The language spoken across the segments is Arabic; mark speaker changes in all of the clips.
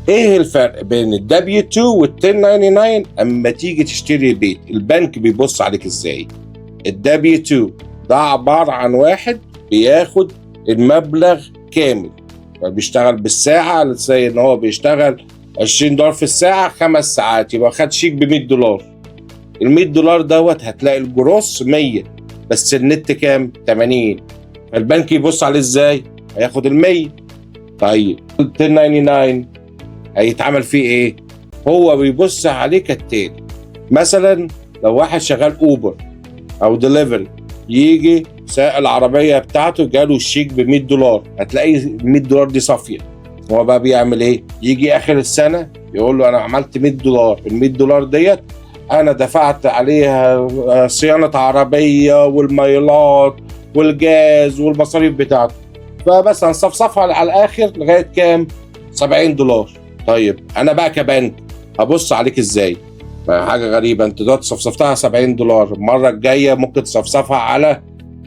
Speaker 1: ايه الفرق بين الدبليو 2 وال 1099 اما تيجي تشتري بيت؟ البنك بيبص عليك ازاي؟ الدبليو 2 ده عبارة عن واحد بياخد المبلغ كامل، بيشتغل بالساعة، زي ان هو بيشتغل $20 في الساعة 5 ساعات، يبقى خد شيك ب $100. ال $100 دوت هتلاقي الجروس 100 بس النت كام؟ 80. فالبنك يبص عليه ازاي؟ هياخد ال 100. طيب ال 1099 هيتعمل فيه ايه؟ هو بيبص عليه كالتالي. مثلا لو واحد شغال اوبر او ديليفري، يجي سائق العربيه بتاعته جاله الشيك ب $100، هتلاقي ال $100 دي صافيه. هو بقى بيعمل ايه؟ يجي اخر السنه يقول له انا عملت $100، ال $100 ديت انا دفعت عليها صيانه عربيه والميلات والجاز والمصاريف بتاعته، فبس هنصفصفها على الاخر لغايه كام؟ $70. طيب انا بقى كبنك هبص عليك ازاي؟ حاجه غريبه، انت دلوقتي صفصفتها $70، المره الجايه ممكن تصفصفها على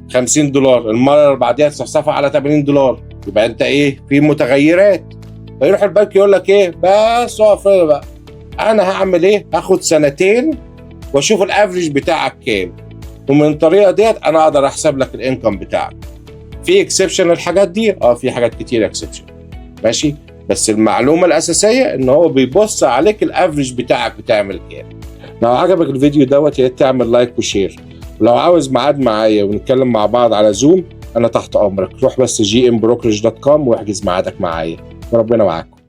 Speaker 1: $50، المره اللي بعديها تصفصفها على $80. يبقى انت ايه؟ في متغيرات. فيروح البنك يقول لك ايه؟ بس اقف هنا بقى، انا هعمل ايه؟ هاخد سنتين واشوف الافريج بتاعك كام، ومن الطريقه ديت انا اقدر احسب لك الانكم بتاعك. في اكسبشن للحاجات دي؟ في حاجات كتير اكسبشن، ماشي، بس المعلومه الاساسيه ان هو بيبص عليك الافريج بتاعك بتعمل كام. لو عجبك الفيديو دوت يا ريت تعمل لايك وشير، ولو عاوز ميعاد معايا ونتكلم مع بعض على زوم انا تحت امرك. روح بس gmbrokerage.com واحجز ميعادك معايا، وربنا معاكم.